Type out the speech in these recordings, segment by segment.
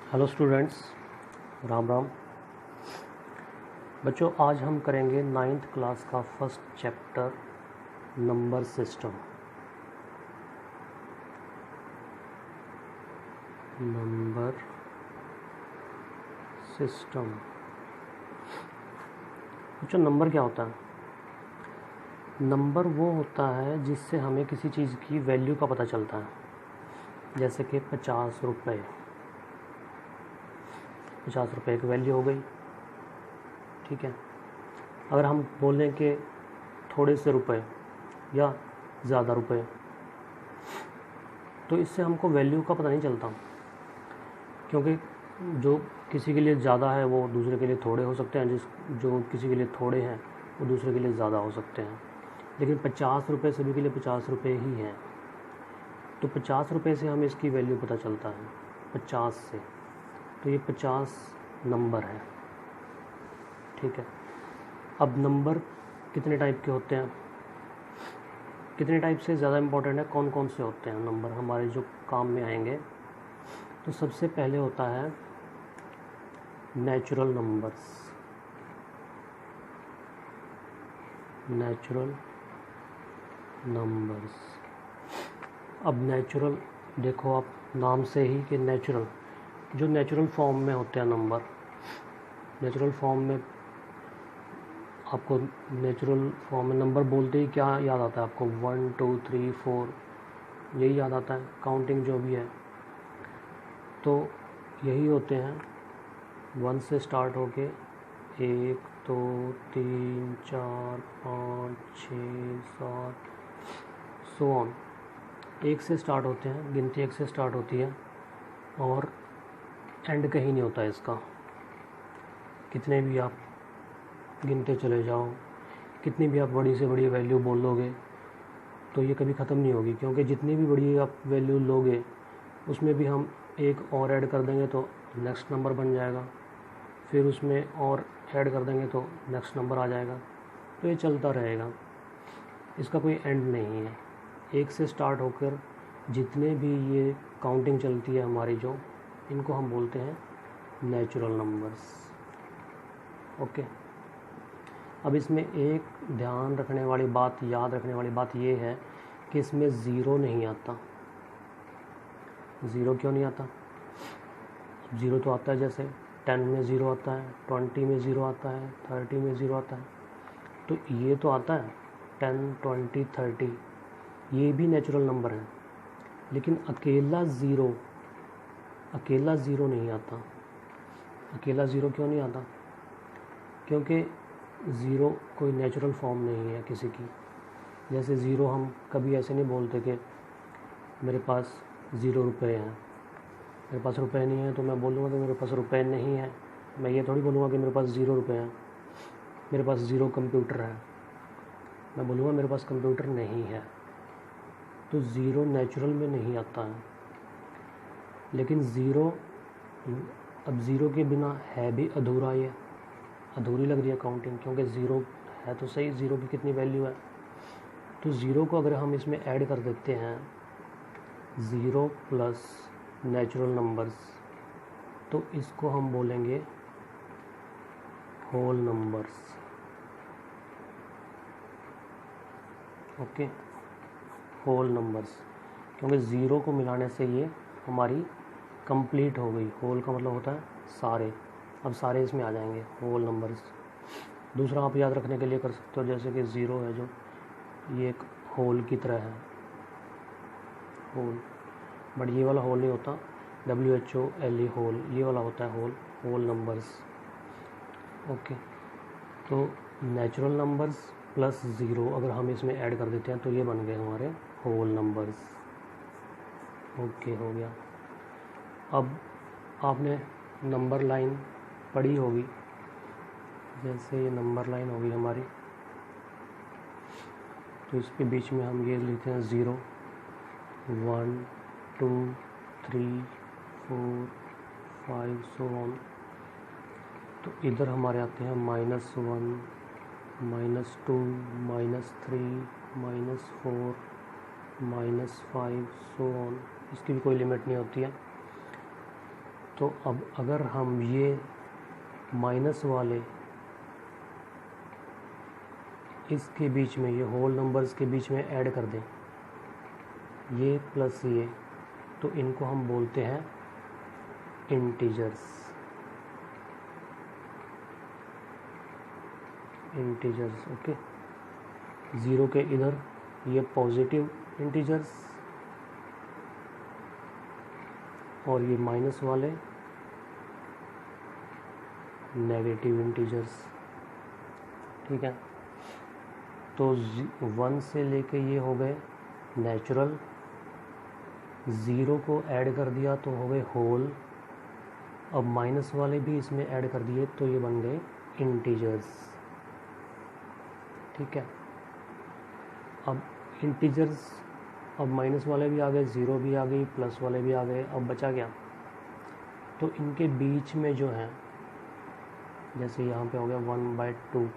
Hello students, Ram Ram. बच्चों, आज हम करेंगे 9th क्लास का first chapter number system. Number system. बच्चों, नंबर क्या होता है? नंबर वो होता है जिससे हमें किसी चीज़ की वैल्यू का पता चलता है। जैसे कि 50 रुपये। 50 रुपये की वैल्यू हो गई, ठीक है। अगर हम बोलें कि थोड़े से रुपए या ज़्यादा रुपए, तो इससे हमको वैल्यू का पता नहीं चलता, क्योंकि जो किसी के लिए ज़्यादा है वो दूसरे के लिए थोड़े हो सकते हैं, जो किसी के लिए थोड़े हैं वो दूसरे के लिए ज़्यादा हो सकते हैं। लेकिन 50 रुपये सभी के लिए 50 रुपये ही हैं, तो 50 रुपये से हमें इसकी वैल्यू पता चलता है, 50 से। तो ये 50 नंबर है, ठीक है। अब नंबर कितने टाइप के होते हैं, कितने टाइप से ज़्यादा इम्पोर्टेंट है, कौन कौन से होते हैं नंबर हमारे जो काम में आएंगे। तो सबसे पहले होता है नेचुरल नंबर्स। Natural numbers. अब नेचुरल देखो आप नाम से ही कि नेचुरल, जो नेचुरल फॉर्म में होते हैं नंबर। नेचुरल फॉर्म में आपको नेचुरल फॉर्म में नंबर बोलते ही क्या याद आता है आपको? 1 2 3 4 यही याद आता है, काउंटिंग जो भी है। तो यही होते हैं, 1 से स्टार्ट होके 1 2 3 4 5 6 7 सो ऑन। 1 से स्टार्ट होते हैं, गिनती 1 से स्टार्ट होती है और एंड कहीं नहीं होता है इसका। कितने भी आप गिनते चले जाओ, कितनी भी आप बड़ी से बड़ी वैल्यू बोल लोगे तो ये कभी ख़त्म नहीं होगी, क्योंकि जितनी भी बड़ी आप वैल्यू लोगे उसमें भी हम एक और ऐड कर देंगे तो नेक्स्ट नंबर बन जाएगा, फिर उसमें और ऐड कर देंगे तो नेक्स्ट नंबर आ जाएगा। तो ये चलता रहेगा, इसका कोई एंड नहीं है। 1 से स्टार्ट होकर जितने भी ये काउंटिंग चलती है हमारी, जो इनको हम बोलते हैं नेचुरल नंबर्स। ओके। अब इसमें एक ध्यान रखने वाली बात, याद रखने वाली बात ये है कि इसमें ज़ीरो नहीं आता। ज़ीरो क्यों नहीं आता? ज़ीरो तो आता है, जैसे 10 में ज़ीरो आता है, 20 में ज़ीरो आता है, 30 में ज़ीरो आता है। तो ये तो आता है 10 20 30, ये भी नेचुरल नंबर है। लेकिन अकेला ज़ीरो नहीं आता। अकेला ज़ीरो क्यों नहीं आता? क्योंकि ज़ीरो कोई नेचुरल फॉर्म नहीं है किसी की। जैसे ज़ीरो हम कभी ऐसे नहीं बोलते कि मेरे पास 0 रुपये हैं। मेरे पास रुपए नहीं है तो मैं बोलूँगा कि मेरे पास रुपए नहीं है। मैं ये थोड़ी बोलूँगा कि मेरे पास 0 रुपये हैं। मेरे पास 0 कंप्यूटर है, मैं बोलूँगा मेरे पास कंप्यूटर नहीं है। तो ज़ीरो नेचुरल में नहीं आता है। लेकिन ज़ीरो, अब ज़ीरो के बिना है भी अधूरा, ये अधूरी लग रही है काउंटिंग, क्योंकि ज़ीरो है तो सही, ज़ीरो की कितनी वैल्यू है। तो ज़ीरो को अगर हम इसमें ऐड कर देते हैं, ज़ीरो प्लस नेचुरल नंबर्स, तो इसको हम बोलेंगे whole numbers. Okay, whole numbers, क्योंकि ज़ीरो को मिलाने से ये हमारी कंप्लीट हो गई। होल का मतलब होता है सारे, अब सारे इसमें आ जाएंगे होल नंबर्स। दूसरा आप याद रखने के लिए कर सकते हो, जैसे कि ज़ीरो है जो, ये एक होल की तरह है, होल। बट ये वाला होल नहीं होता, WHOLE होल, ये वाला होता है होल, होल नंबर्स। ओके। तो नेचुरल नंबर्स प्लस ज़ीरो अगर हम इसमें ऐड कर देते हैं तो ये बन गए हमारे होल नंबर्स। ओके, हो गया। अब आपने नंबर लाइन पढ़ी होगी, जैसे ये नंबर लाइन होगी हमारी, तो इसके बीच में हम ये लिखते हैं 0 1 2 3 4 5 सो ऑन। तो इधर हमारे आते हैं -1 -2 -3 -4 -5 सो ऑन। इसकी भी कोई लिमिट नहीं होती है। तो अब अगर हम ये माइनस वाले इसके बीच में, ये होल नंबर्स के बीच में ऐड कर दें, ये प्लस ये, तो इनको हम बोलते हैं इंटीजर्स। Integers, okay. ज़ीरो के इधर ये पॉजिटिव इंटीजर्स और ये माइनस वाले नेगेटिव इंटीजर्स, ठीक है। तो 1 से लेके ये हो गए नेचुरल, ज़ीरो को ऐड कर दिया तो हो गए होल, अब माइनस वाले भी इसमें ऐड कर दिए तो ये बन गए इंटीजर्स, ठीक है। अब इंटीजर्स, अब माइनस वाले भी आ गए, ज़ीरो भी आ गई, प्लस वाले भी आ गए, अब बचा क्या? तो इनके बीच में जो है, जैसे यहाँ पे हो गया 1/2,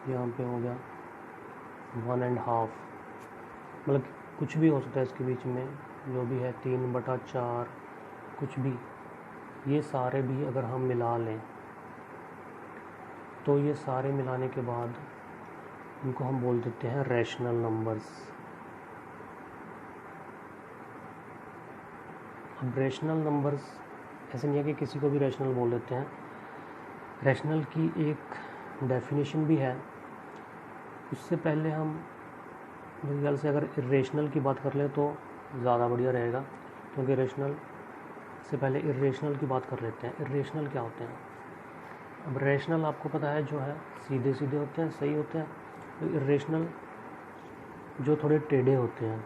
यहाँ पे हो गया 1.5, मतलब कुछ भी हो सकता है इसके बीच में, जो भी है 3/4, कुछ भी, ये सारे भी अगर हम मिला लें तो ये सारे मिलाने के बाद इनको हम बोल देते हैं रैशनल नंबर्स। अब रैशनल नंबर्स ऐसे नहीं है कि किसी को भी रैशनल बोल देते हैं, रैशनल की एक डेफिनेशन भी है। उससे पहले हम मेरे ख्याल से अगर इरेशनल की बात कर लें तो ज़्यादा बढ़िया रहेगा, क्योंकि रैशनल से पहले इरेशनल की बात कर लेते हैं। इरेशनल क्या होते हैं? अब रैशनल आपको पता है जो है सीधे सीधे होते हैं, सही होते हैं। तो इरेशनल जो थोड़े टेढ़े होते हैं,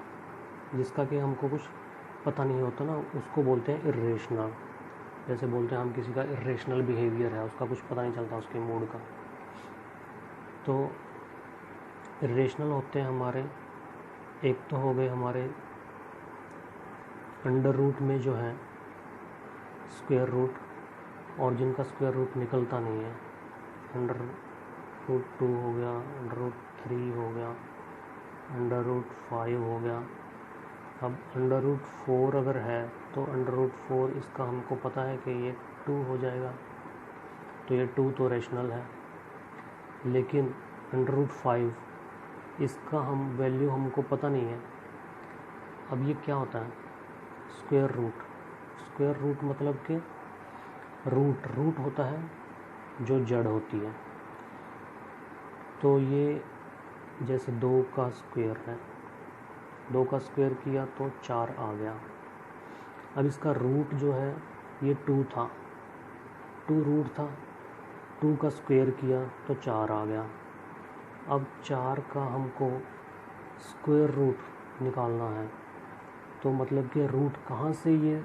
जिसका कि हमको कुछ पता नहीं होता ना, उसको बोलते हैं इरेशनल। जैसे बोलते हैं हम किसी का इरेशनल बिहेवियर है, उसका कुछ पता नहीं चलता उसके मूड का। तो इरेशनल होते हैं हमारे, एक तो हो गए हमारे अंडर रूट में जो है स्क्वायर रूट, और जिनका स्क्वायर रूट निकलता नहीं है, अंडर रूट 2 हो गया, अंडर रूट 3 हो गया, अंडर रूट 5 हो गया। अब अंडर रूट 4 अगर है तो अंडर रूट 4 इसका हमको पता है कि ये 2 हो जाएगा, तो ये 2 तो रैशनल है। लेकिन अंडर रूट 5 इसका हम वैल्यू हमको पता नहीं है। अब ये क्या होता है? Square root. स्क्वायर रूट मतलब कि रूट होता है जो जड़ होती है। तो ये जैसे 2 का स्क्वायर है, 2 का स्क्वायर किया तो 4 आ गया। अब इसका रूट जो है ये 2 था, 2 रूट था, 2 का स्क्वायर किया तो 4 आ गया। अब 4 का हमको स्क्वायर रूट निकालना है, तो मतलब कि रूट कहाँ से ये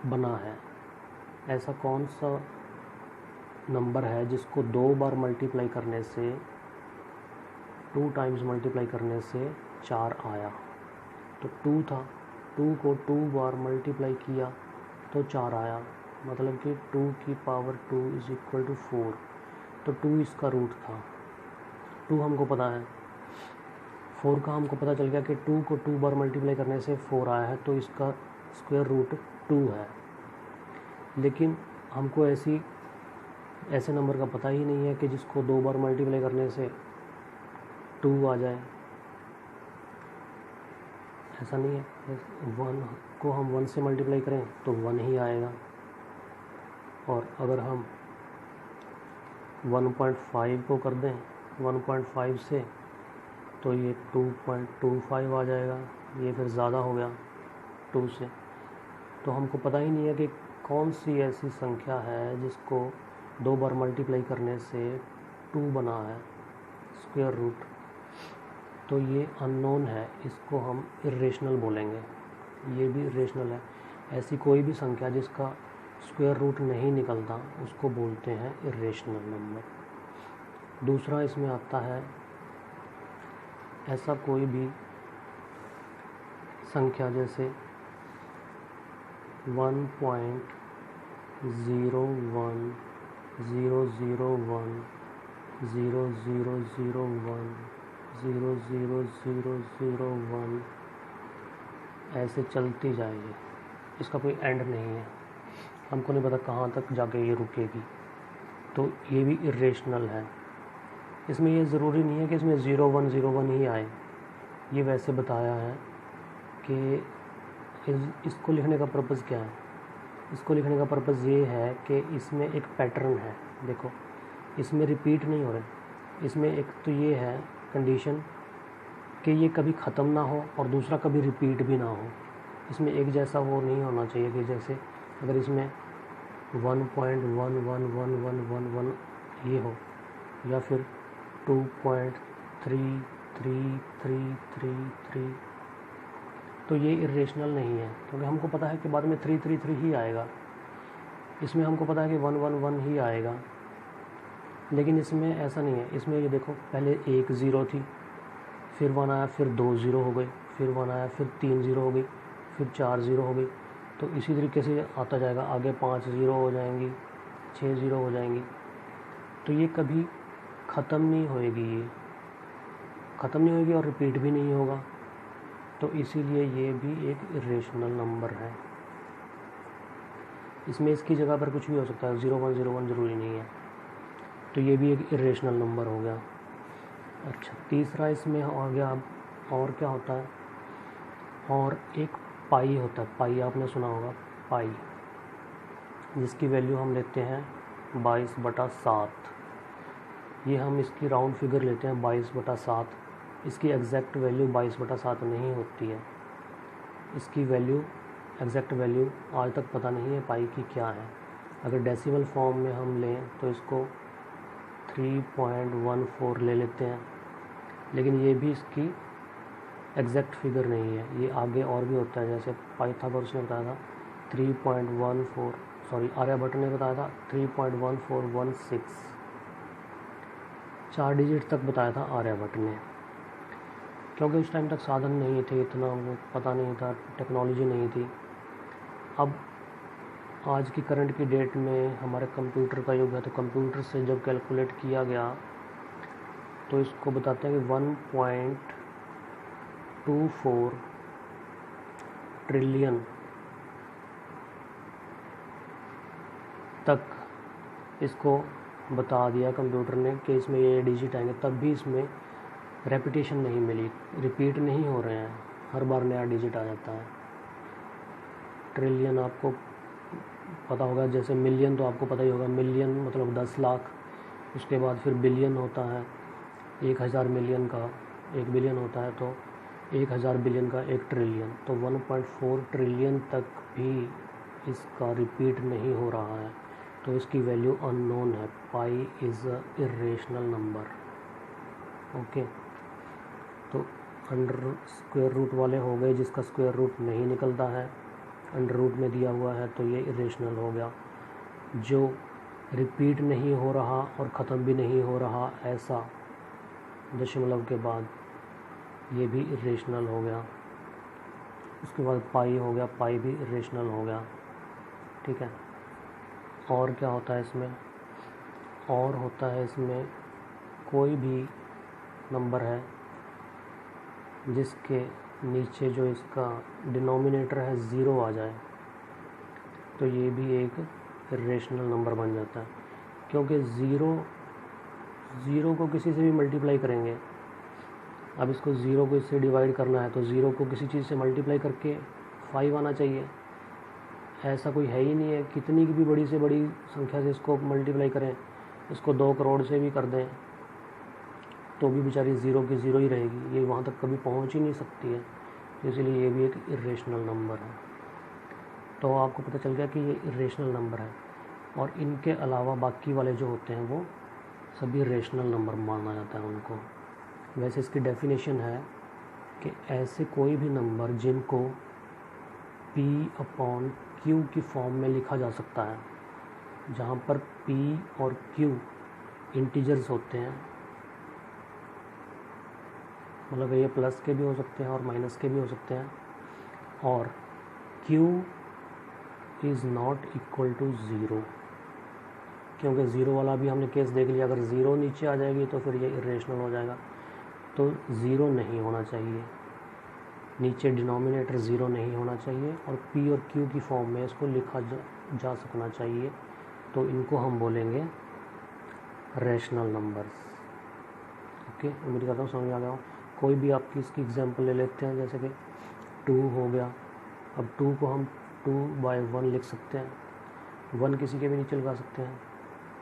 बना है, ऐसा कौन सा नंबर है जिसको 2 बार मल्टीप्लाई करने से, 2 टाइम्स मल्टीप्लाई करने से 4 आया। तो 2 था, 2 को 2 बार मल्टीप्लाई किया तो 4 आया, मतलब कि 2 की पावर 2 इज इक्वल टू 4। तो 2 इसका रूट था, 2 हमको पता है, 4 का हमको पता चल गया कि 2 को 2 बार मल्टीप्लाई करने से 4 आया है, तो इसका स्क्वायर रूट 2 है। लेकिन हमको ऐसे नंबर का पता ही नहीं है कि जिसको 2 बार मल्टीप्लाई करने से 2 आ जाए, ऐसा नहीं है। 1 को हम 1 से मल्टीप्लाई करें तो 1 ही आएगा, और अगर हम 1.5 को कर दें 1.5 से तो ये 2.25 आ जाएगा, ये फिर ज़्यादा हो गया 2 से। तो हमको पता ही नहीं है कि कौन सी ऐसी संख्या है जिसको 2 बार मल्टीप्लाई करने से 2 बना है स्क्वायर रूट। तो ये अननोन है, इसको हम इरेशनल बोलेंगे, ये भी इरेशनल है। ऐसी कोई भी संख्या जिसका स्क्वायर रूट नहीं निकलता उसको बोलते हैं इरेशनल नंबर। दूसरा इसमें आता है ऐसा कोई भी संख्या जैसे 1.01000100001 ऐसे चलती जाएगी, इसका कोई एंड नहीं है। हमको नहीं पता कहाँ तक जाके ये रुकेगी, तो ये भी इरेशनल है। इसमें ये ज़रूरी नहीं है कि इसमें 0101 ही आए, ये वैसे बताया है कि इसको लिखने का पर्पज़ क्या है। इसको लिखने का पर्पज़ ये है कि इसमें एक पैटर्न है, देखो इसमें रिपीट नहीं हो रहे, इसमें एक तो ये है कंडीशन कि ये कभी ख़त्म ना हो और दूसरा कभी रिपीट भी ना हो। इसमें एक जैसा वो नहीं होना चाहिए कि जैसे अगर इसमें 1.111111 ये हो या फिर 2.33333, तो ये इरेशनल नहीं है, क्योंकि हमको पता है कि बाद में 333 ही आएगा। इसमें हमको पता है कि 111 ही आएगा, लेकिन इसमें ऐसा नहीं है। इसमें ये देखो पहले एक ज़ीरो थी, फिर 1 आया, फिर 2 ज़ीरो हो गए, फिर 1 आया, फिर 3 ज़ीरो हो गई, फिर 4 ज़ीरो हो गई, तो इसी तरीके से आता जाएगा। आगे 5 ज़ीरो हो जाएंगी, 6 ज़ीरो हो जाएंगी, तो ये कभी ख़त्म नहीं होएगी, ये ख़त्म नहीं होएगी और रिपीट भी नहीं होगा, तो इसीलिए ये भी एक इरेशनल नंबर है। इसमें इसकी जगह पर कुछ भी हो सकता है, 0101 ज़रूरी नहीं है, तो ये भी एक इरेशनल नंबर हो गया। अच्छा, तीसरा इसमें आ गया अब और क्या होता है, और एक पाई होता है। पाई आपने सुना होगा, पाई, जिसकी वैल्यू हम लेते हैं 22/7। ये हम इसकी राउंड फिगर लेते हैं 22/7। इसकी एग्जैक्ट वैल्यू 22/7 नहीं होती है। इसकी वैल्यू, एग्जैक्ट वैल्यू आज तक पता नहीं है पाई की क्या है। अगर डेसिमल फॉर्म में हम लें तो इसको 3.14 ले लेते हैं, लेकिन ये भी इसकी एग्जैक्ट फिगर नहीं है। ये आगे और भी होता है, जैसे पाइथागोरस ने बताया था 3.14, सॉरी आर्यभट्ट ने बताया था 3.1416, 4 डिजिट तक बताया था आर्यभट्ट ने, क्योंकि उस टाइम तक साधन नहीं थे, इतना वो पता नहीं था, टेक्नोलॉजी नहीं थी। अब आज की करंट की डेट में हमारे कंप्यूटर का युग है, तो कंप्यूटर से जब कैलकुलेट किया गया तो इसको बताते हैं कि 1.24 ट्रिलियन तक इसको बता दिया कंप्यूटर ने कि इसमें ये डिजिट आएंगे। तब भी इसमें रेपिटेशन नहीं मिली, रिपीट नहीं हो रहे हैं, हर बार नया डिजिट आ जाता है। ट्रिलियन आपको पता होगा, जैसे मिलियन तो आपको पता ही होगा, मिलियन मतलब 10 लाख, उसके बाद फिर बिलियन होता है, 1000 मिलियन का 1 बिलियन होता है, तो 1000 बिलियन का 1 ट्रिलियन, तो 1.4 ट्रिलियन तक भी इसका रिपीट नहीं हो रहा है, तो इसकी वैल्यू अननोन है। Pi is a irrational number. Okay, तो अंडर स्क्वायर रूट वाले हो गए जिसका स्क्वायर रूट नहीं निकलता है, अंडर रूट में दिया हुआ है, तो ये इरेशनल हो गया। जो रिपीट नहीं हो रहा और ख़त्म भी नहीं हो रहा ऐसा दशमलव के बाद, ये भी इरेशनल हो गया। उसके बाद पाई हो गया, पाई भी इरेशनल हो गया। ठीक है, और क्या होता है इसमें, और होता है इसमें कोई भी नंबर है जिसके नीचे जो इसका डिनोमिनेटर है 0 आ जाए, तो ये भी एक इरेशनल नंबर बन जाता है, क्योंकि ज़ीरो को किसी से भी मल्टीप्लाई करेंगे। अब इसको 0 को इससे डिवाइड करना है, तो 0 को किसी चीज़ से मल्टीप्लाई करके 5 आना चाहिए। ऐसा कोई है ही नहीं है, कितनी की भी बड़ी से बड़ी संख्या से इसको मल्टीप्लाई करें, इसको 2 करोड़ से भी कर दें तो भी बेचारी 0 की 0 ही रहेगी, ये वहाँ तक कभी पहुँच ही नहीं सकती है। तो इसलिए ये भी एक इरेशनल नंबर है। तो आपको पता चल गया कि ये इरेशनल नंबर है, और इनके अलावा बाकी वाले जो होते हैं वो सभी रेशनल नंबर माना जाता है उनको। वैसे इसकी डेफिनेशन है कि ऐसे कोई भी नंबर जिनको P/Q की फॉर्म में लिखा जा सकता है, जहाँ पर P और Q इंटीजर्स होते हैं, मतलब ये प्लस के भी हो सकते हैं और माइनस के भी हो सकते हैं, और Q is not equal to 0, क्योंकि 0 वाला भी हमने केस देख लिया, अगर 0 नीचे आ जाएगी तो फिर ये इरेशनल हो जाएगा। तो 0 नहीं होना चाहिए, नीचे डिनोमिनेटर 0 नहीं होना चाहिए, और P और Q की फॉर्म में इसको लिखा जा सकना चाहिए, तो इनको हम बोलेंगे रैशनल नंबर्स। ओके, उम्मीद करता हूँ समझ में आ गया हो। कोई भी आपकी इसकी एग्जांपल ले लेते हैं, जैसे कि 2 हो गया। अब 2 को हम 2/1 लिख सकते हैं, 1 किसी के भी नीचे लगा सकते हैं,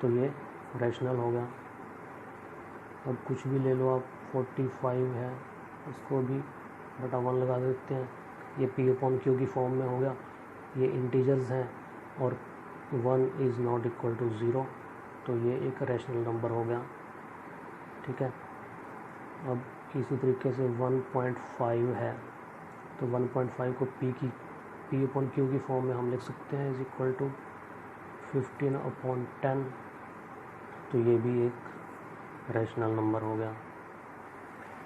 तो ये रैशनल हो गया। अब कुछ भी ले लो आप, 45 है, इसको भी बटा 1 लगा देते हैं, ये P/Q की फॉर्म में हो गया। ये इंटीजर्स हैं और 1 इज़ नॉट इक्वल टू 0, तो ये एक रैशनल नंबर हो गया। ठीक है, अब इसी तरीके से 1.5 है, तो 1.5 को P/Q की फॉर्म में हम लिख सकते हैं, इज इक्वल टू 15/10, तो ये भी एक रैशनल नंबर हो गया।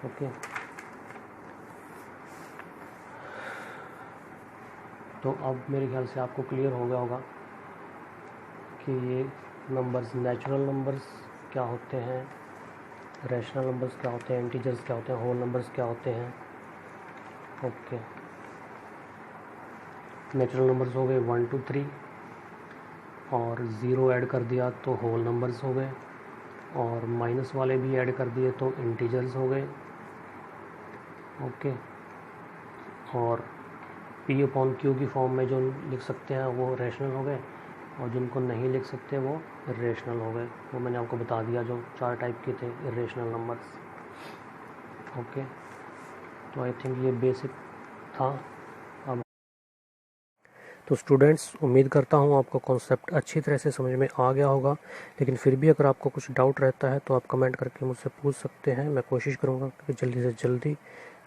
ओके, तो अब मेरे ख्याल से आपको क्लियर हो गया होगा कि ये नंबर्स, नेचुरल नंबर्स क्या होते हैं, रैशनल नंबर्स क्या होते हैं, इंटीजर्स क्या होते हैं, होल नंबर्स क्या होते हैं। ओके, नेचुरल नंबर्स हो गए 1 2 3, और 0 ऐड कर दिया तो होल नंबर्स हो गए, और माइनस वाले भी ऐड कर दिए तो इंटीजर्स हो गए। ओके, और P/Q की फॉर्म में जो लिख सकते हैं वो रैशनल हो गए, और जिनको नहीं लिख सकते वो इरेशनल हो गए। वो मैंने आपको बता दिया, जो 4 टाइप के थे इरेशनल नंबर्स। ओके, तो आई थिंक ये बेसिक था। अब तो स्टूडेंट्स, उम्मीद करता हूँ आपको कॉन्सेप्ट अच्छी तरह से समझ में आ गया होगा, लेकिन फिर भी अगर आपको कुछ डाउट रहता है तो आप कमेंट करके मुझसे पूछ सकते हैं। मैं कोशिश करूँगा कि जल्दी से जल्दी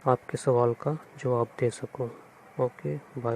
आपके सवाल का जवाब दे सकूँ। Okay, bye.